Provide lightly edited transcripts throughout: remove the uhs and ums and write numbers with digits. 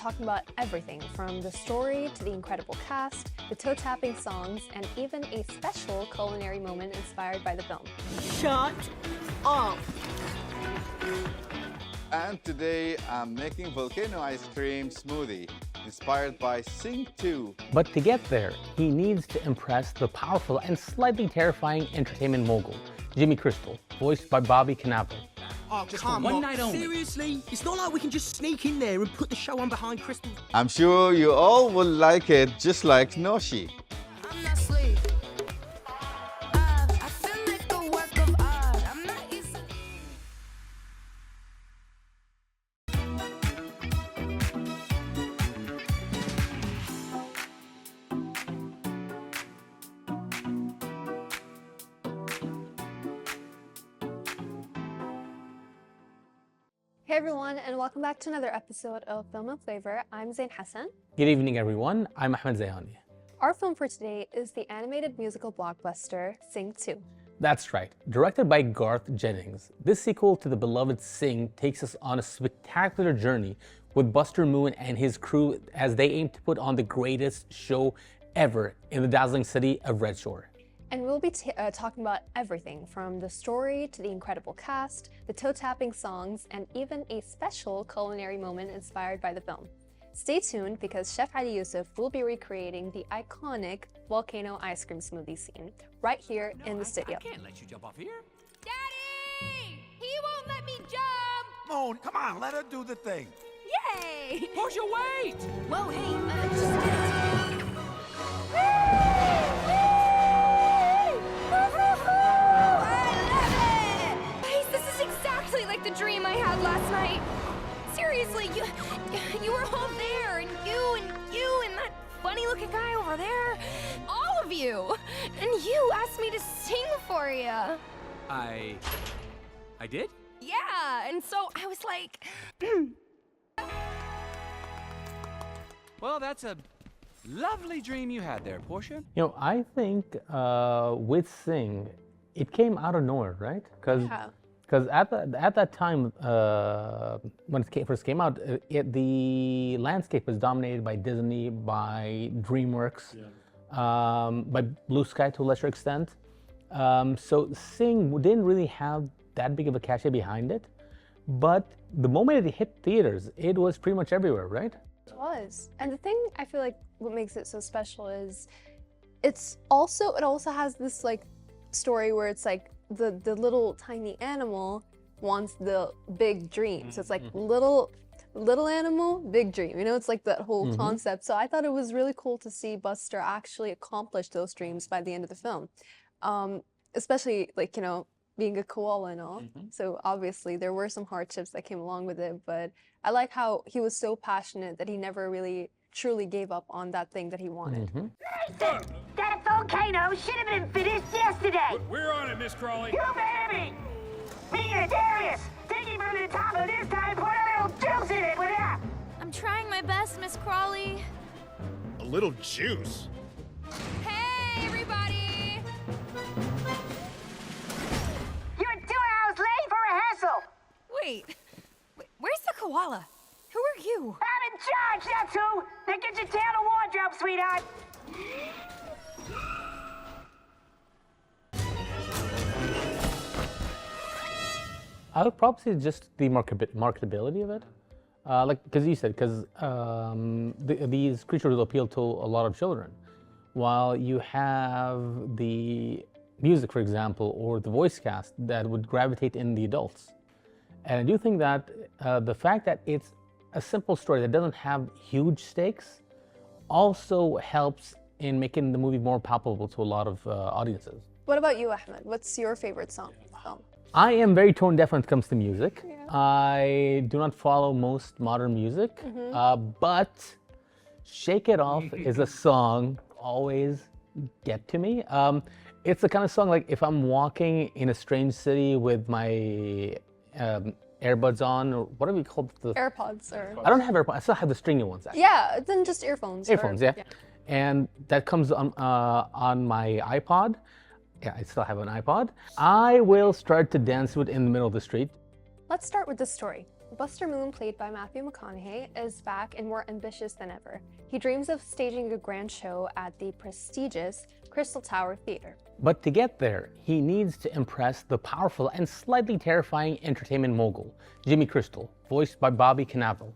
talking about everything from the story to the incredible cast, the toe-tapping songs, and even a special culinary moment inspired by the film. Shut up! And today I'm making volcano ice cream smoothie inspired by Sing 2. But to get there, he needs to impress the powerful and slightly terrifying entertainment mogul, Jimmy Crystal, voiced by Bobby Cannavale. Oh, Just come for one on. night only. Seriously? It's not like we can just sneak in there and put the show on behind Crystal. I'm sure you all will like it just like Noshi. I'm not sleep. I feel like a work of art. I'm not easily. Hey everyone, and welcome back to another episode of Film and Flavor. I'm Zain Hasan. Good evening, everyone. I'm Ahmed Zayani. Our film for today is the animated musical blockbuster Sing 2. That's right. Directed by Garth Jennings, this sequel to the beloved Sing takes us on a spectacular journey with Buster Moon and his crew as they aim to put on the greatest show ever in the dazzling city of Red Shore. And we'll be talking about everything from the story to the incredible cast, the toe-tapping songs, and even a special culinary moment inspired by the film. Stay tuned because Chef Ali Yosif will be recreating the iconic volcano ice cream smoothie scene right here in the studio. I can't let you jump off here. Daddy! He won't let me jump! Moon, come on, let her do the thing. Yay! Portia, wait! Whoa, hey, just I love it! Guys, this is exactly like the dream I had last night. Seriously, you were all there, and you and that funny-looking guy over there, all of you, and you asked me to sing for you. I did? Yeah, and so I was like, Well, that's a lovely dream you had there, Portia. You know, I think with Sing, it came out of nowhere, right? Because Yeah. at that time, when it first came out, the landscape was dominated by Disney, by DreamWorks, by Blue Sky to a lesser extent. So Sing didn't really have that big of a cachet behind it, but the moment it hit theaters, it was pretty much everywhere, right? It was. And the thing I feel like what makes it so special is it also has this like story where it's like the little tiny animal wants the big dream. So it's like little animal, big dream. You know, it's like that whole concept. So I thought it was really cool to see Buster actually accomplish those dreams by the end of the film. Especially like, you know, being a koala and all. So obviously there were some hardships that came along with it, but I like how he was so passionate that he never really truly gave up on that thing that he wanted. Nathan, that volcano should have been finished yesterday. We're on it, Miss Crawley. You baby! Me and Darius, take him from the top of this time, put a little juice in it, will ya? I'm trying my best, Miss Crawley. A little juice. Hey, everybody! You're 2 hours late for rehearsal. Wait, where's the koala? Who are you? I'm in charge, that's who. Now get your tail to wardrobe, sweetheart. I would probably say just the marketability of it. Like, because you said, because these creatures appeal to a lot of children. While you have the music, for example, or the voice cast that would gravitate in the adults. And I do think that the fact that it's a simple story that doesn't have huge stakes also helps in making the movie more palpable to a lot of audiences. What about you, Ahmed? What's your favorite song in the film? I am very tone deaf when it comes to music. I do not follow most modern music, but Shake It Off is a song always get to me. It's the kind of song like if I'm walking in a strange city with my AirBuds on, or whatever you call the AirPods or... I don't have AirPods. I still have the stringy ones. Actually. Yeah, then just earphones. Earphones, yeah. And that comes on my iPod. Yeah, I still have an iPod. I will start to dance with in the middle of the street. Let's start with the story. Buster Moon, played by Matthew McConaughey, is back and more ambitious than ever. He dreams of staging a grand show at the prestigious Crystal Tower Theater. But to get there, he needs to impress the powerful and slightly terrifying entertainment mogul, Jimmy Crystal, voiced by Bobby Cannavale.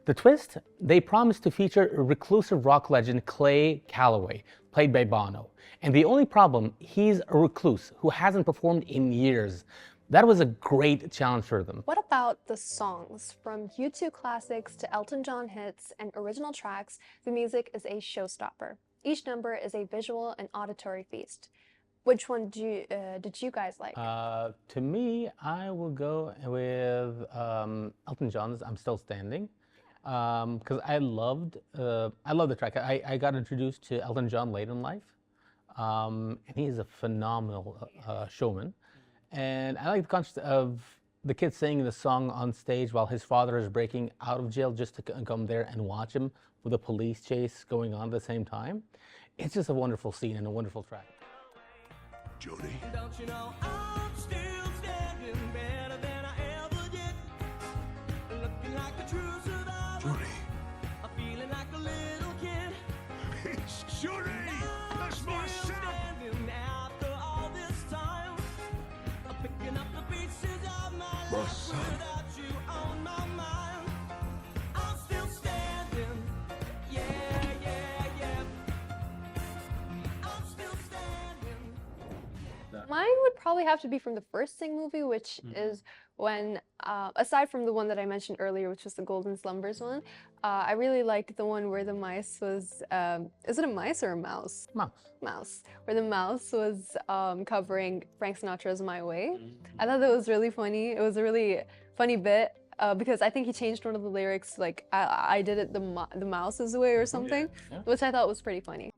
The twist? They promised to feature reclusive rock legend Clay Calloway, played by Bono. And the only problem, he's a recluse who hasn't performed in years. That was a great challenge for them. What about the songs? From U2 classics to Elton John hits and original tracks, the music is a showstopper. Each number is a visual and auditory feast. Which one did you guys like? To me, I will go with Elton John's "I'm Still Standing," because I love the track. I got introduced to Elton John late in life, and he's a phenomenal showman. And I like the concept of the kid singing the song on stage while his father is breaking out of jail, just to come there and watch him with a police chase going on at the same time. It's just a wonderful scene and a wonderful track. Jody. Don't you know I'm still standing better than I ever did? Looking like a true survivor. Jody. I'm feeling like a little kid. It's Jody! That's my Still son! standing after all this time. I'm picking up the pieces of my life son. without you on my mind. I'm still standing. Yeah, yeah, yeah. I'm still standing. Mine would probably have to be from the first Sing movie, which is when, aside from the one that I mentioned earlier, which was the Golden Slumbers one, I really liked the one where the mice was, is it a mice or a mouse? Mouse. Mouse. Where the mouse was covering Frank Sinatra's My Way. I thought that was really funny. It was a really funny bit because I think he changed one of the lyrics, like, I did it the mouse's way or something, which I thought was pretty funny.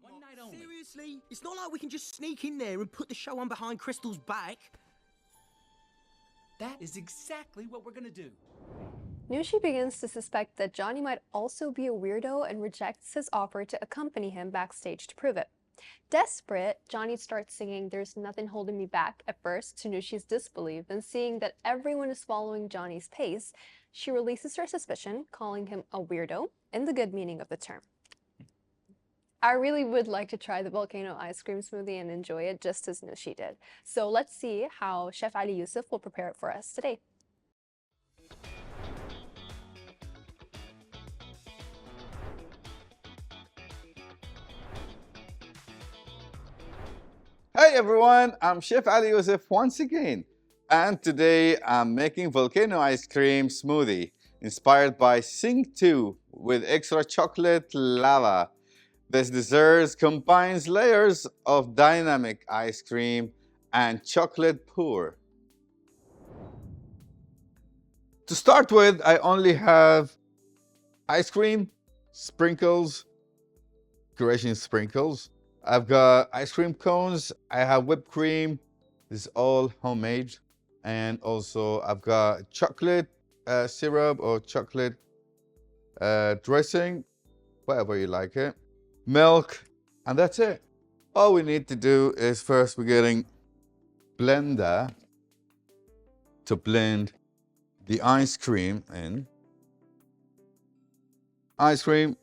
Seriously? It's not like we can just sneak in there and put the show on behind Crystal's back. That is exactly what we're gonna do. Nushi begins to suspect that Johnny might also be a weirdo and rejects his offer to accompany him backstage to prove it. Desperate, Johnny starts singing "There's Nothing Holding Me Back" at first to Nushi's disbelief, and seeing that everyone is following Johnny's pace, she releases her suspicion, calling him a weirdo in the good meaning of the term. I really would like to try the volcano ice cream smoothie and enjoy it just as Nushi did. So let's see how Chef Ali Yosif will prepare it for us today. Hey everyone, I'm Chef Ali Yosif once again, and today I'm making volcano ice cream smoothie inspired by Sing 2 with extra chocolate lava. This dessert combines layers of dynamic ice cream and chocolate pour. To start with, I only have ice cream, sprinkles, decoration sprinkles. I've got ice cream cones, I have whipped cream, this is all homemade. And also I've got chocolate syrup or chocolate dressing, whatever you like it. Milk, and that's it. All we need to do is first we're getting blender to blend the ice cream in. Ice cream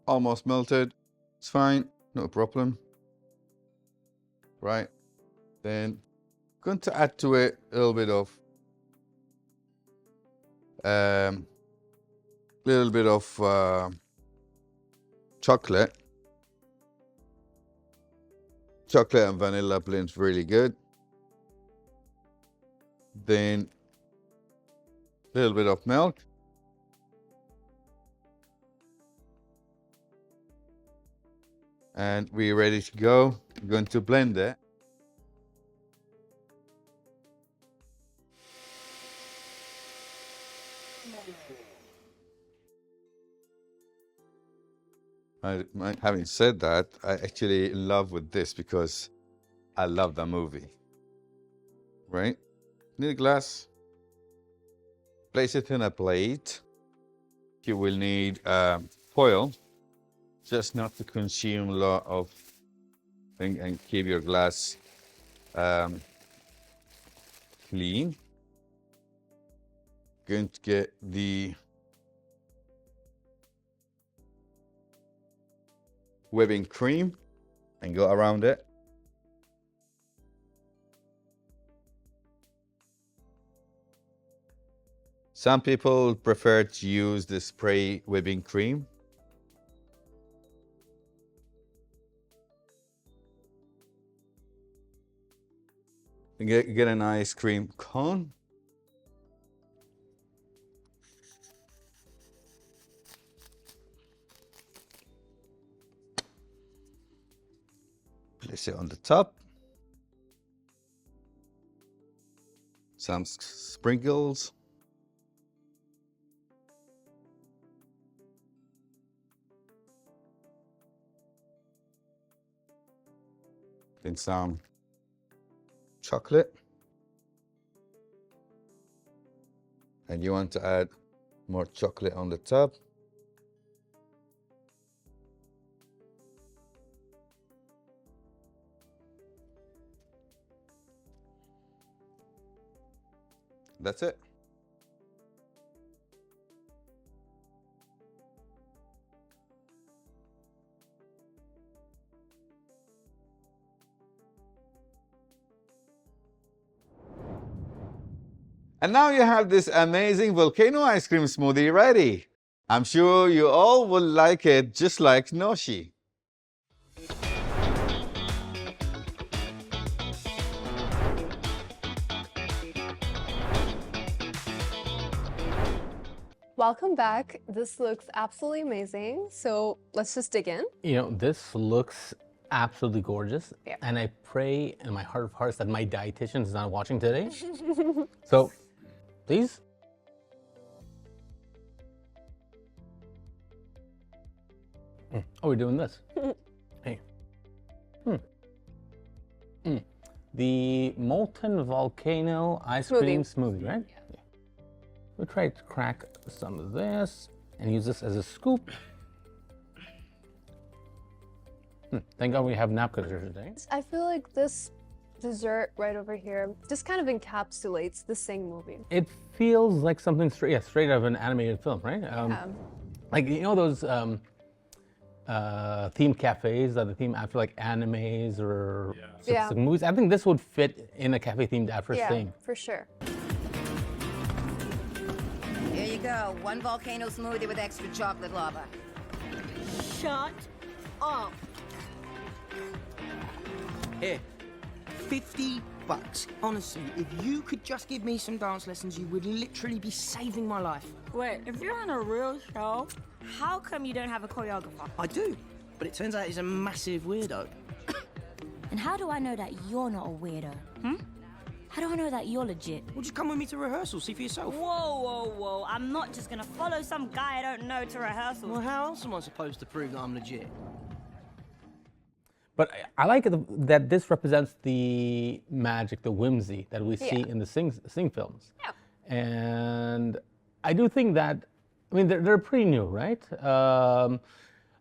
almost melted, it's fine, no problem. Right, then going to add to it a little bit of chocolate. Chocolate and vanilla blends really good. Then a little bit of milk. And we're ready to go. I'm going to blend it. Having said that, I actually in love with this because I love the movie. Right? Need a glass. Place it in a plate. You will need foil, just not to consume a lot of thing and keep your glass clean. going to get the whipping cream and go around it. Some people prefer to use the spray whipping cream. You get an ice cream cone. Place it on the top. Some sprinkles. Then some chocolate. And you want to add more chocolate on the top. That's it. And now you have this amazing volcano ice cream smoothie ready. I'm sure you all will like it just like Noshi. Welcome back. This looks absolutely amazing. So let's just dig in. You know, this looks absolutely gorgeous. Yeah. And I pray in my heart of hearts that my dietitian is not watching today. So, please. Oh, we're doing this. Hey. The molten volcano ice cream smoothie, right? Yeah. We'll try to crack some of this and use this as a scoop. Thank God we have napkins here today. I feel like this dessert right over here just kind of encapsulates the Sing movie. It feels like something straight out of an animated film, right? Like, you know those theme cafes that are themed after like animes or specific movies? I think this would fit in a cafe themed after Sing. Yeah, for sure. Here you go. One volcano smoothie with extra chocolate lava. Shut up. Here, $50. Honestly, if you could just give me some dance lessons, you would literally be saving my life. Wait, if you're on a real show, how come you don't have a choreographer? I do, but it turns out he's a massive weirdo. And how do I know that you're not a weirdo? How do I know that you're legit? Well, just come with me to rehearsal, see for yourself. Whoa. I'm not just gonna follow some guy I don't know to rehearsal. Well, how else am I supposed to prove that I'm legit? But I like it that this represents the magic, the whimsy that we see in the Sing films. Yeah. And I do think that, I mean, they're pretty new, right?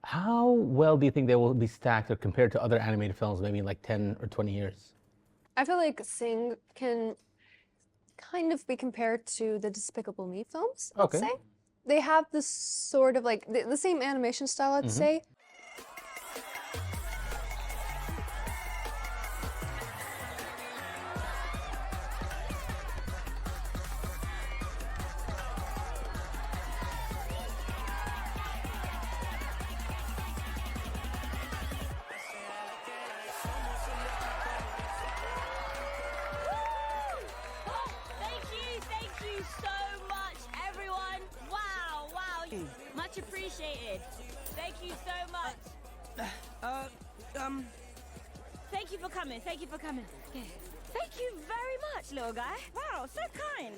How well do you think they will be stacked or compared to other animated films, maybe in like 10 or 20 years? I feel like Sing can kind of be compared to the Despicable Me films, let's say. They have this sort of like the same animation style, let's say. Thank you so much, everyone. Wow. Much appreciated. Thank you so much. Thank you for coming. Thank you very much, little guy. Wow, so kind.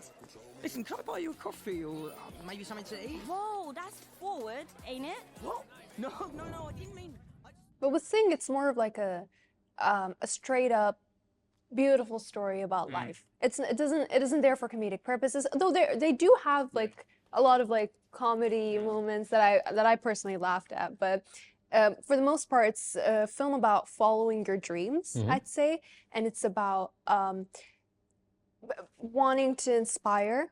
Listen, can I buy you a coffee or maybe something to eat? Whoa, that's forward, ain't it? What? No, I didn't mean... But with Sing, it's more of like a straight up beautiful story about life. It isn't there for comedic purposes, though they do have like a lot of like comedy moments that I personally laughed at. But for the most part, it's a film about following your dreams, I'd say, and it's about wanting to inspire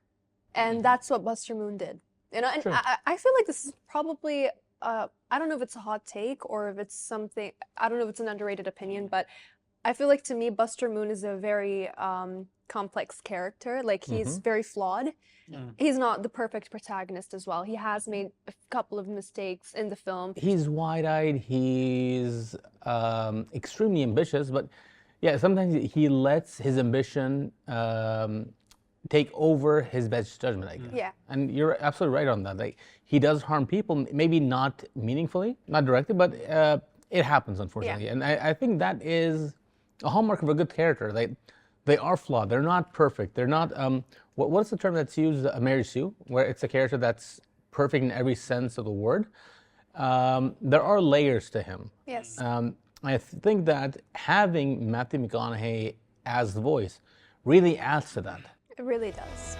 And that's what Buster Moon did. You know, and True. I feel like this is probably, I don't know if it's a hot take or if it's something, I don't know if it's an underrated opinion, but I feel like to me, Buster Moon is a very complex character. Like, he's very flawed. He's not the perfect protagonist as well. He has made a couple of mistakes in the film. He's wide-eyed, he's extremely ambitious, but yeah, sometimes he lets his ambition take over his best judgment, I guess. Yeah. And you're absolutely right on that. Like, he does harm people, maybe not meaningfully, not directly, but it happens, unfortunately. Yeah. And I think that is a hallmark of a good character. They are flawed. They're not perfect. They're not, what's the term that's used, Mary Sue, where it's a character that's perfect in every sense of the word. There are layers to him. Yes. I think that having Matthew McConaughey as the voice really adds to that. It really does.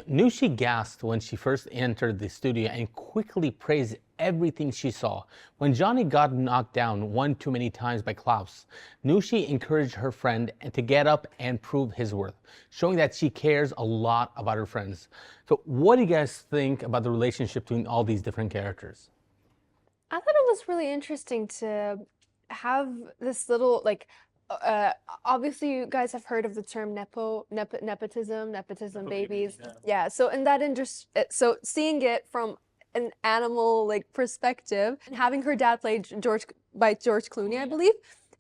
Nushi gasped when she first entered the studio and quickly praised everything she saw. When Johnny got knocked down one too many times by Klaus, Nushi encouraged her friend to get up and prove his worth, showing that she cares a lot about her friends. So what do you guys think about the relationship between all these different characters? I thought it was really interesting to have this little, like, obviously you guys have heard of the term nepotism babies. Yeah, so in that so seeing it from an animal like perspective and having her dad played George Clooney, I believe,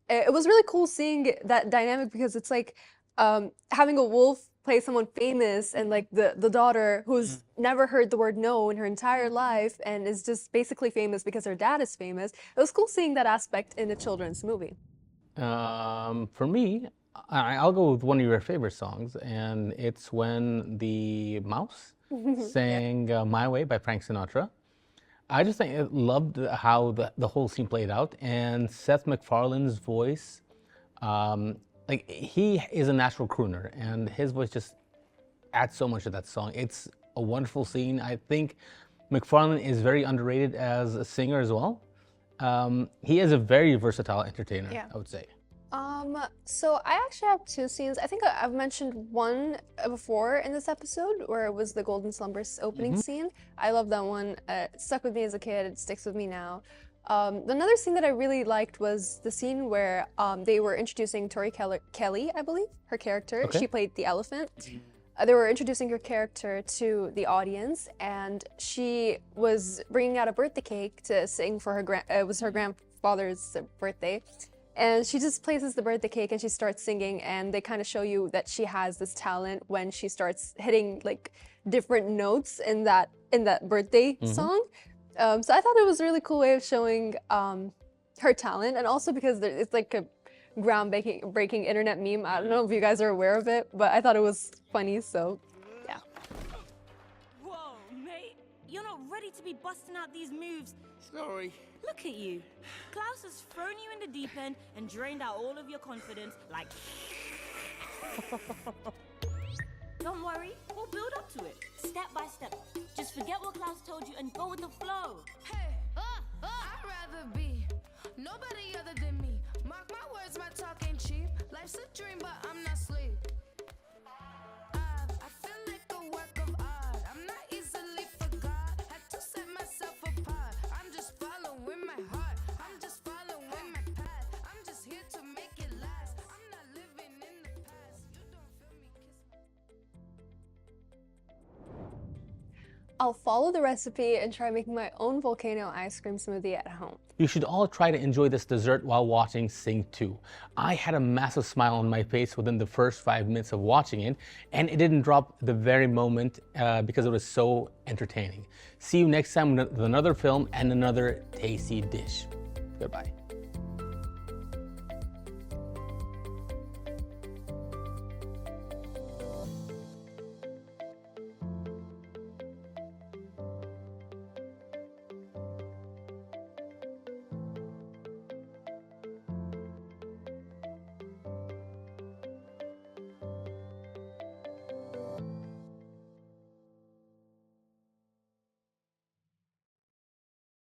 it was really cool seeing that dynamic, because it's like having a wolf play someone famous and like the daughter who's never heard the word no in her entire life and is just basically famous because her dad is famous. It was cool seeing that aspect in a children's movie. For me, I'll go with one of your favorite songs, and it's when the mouse sang My Way by Frank Sinatra. I just think I loved how the whole scene played out, and Seth MacFarlane's voice, like, he is a natural crooner, and his voice just adds so much to that song. It's a wonderful scene. I think MacFarlane is very underrated as a singer as well. He is a very versatile entertainer, I would say. So I actually have two scenes. I think I've mentioned one before in this episode, where it was the Golden Slumbers opening scene. I love that one. It stuck with me as a kid. It sticks with me now. Another scene that I really liked was the scene where they were introducing Tori Kelly, I believe, her character. Okay. She played the elephant. They were introducing her character to the audience, and she was bringing out a birthday cake to sing for her it was her grandfather's birthday. And she just places the birthday cake and she starts singing, and they kind of show you that she has this talent when she starts hitting like different notes in that birthday song. So I thought it was a really cool way of showing her talent, and also because it's like a groundbreaking internet meme. I don't know if you guys are aware of it, but I thought it was funny, so yeah. Whoa, mate, you're not ready to be busting out these moves. Sorry. Look at you. Klaus has thrown you in the deep end and drained out all of your confidence, like... Don't worry, we'll build up to it, step by step. Just forget what Klaus told you and go with the flow. Hey, I'd rather be nobody other than me. Mark my words, my talk ain't cheap. Life's a dream, but I'm not asleep. I feel like a work of art. I'm not easily forgot. Had to set myself apart. I'm just following my heart. I'm just following my path. I'm just here to make it last. I'm not living in the past. You don't feel me, I'll follow the recipe and try making my own volcano ice cream smoothie at home. You should all try to enjoy this dessert while watching Sing 2. I had a massive smile on my face within the first 5 minutes of watching it, and it didn't drop the very moment because it was so entertaining. See you next time with another film and another tasty dish. Goodbye.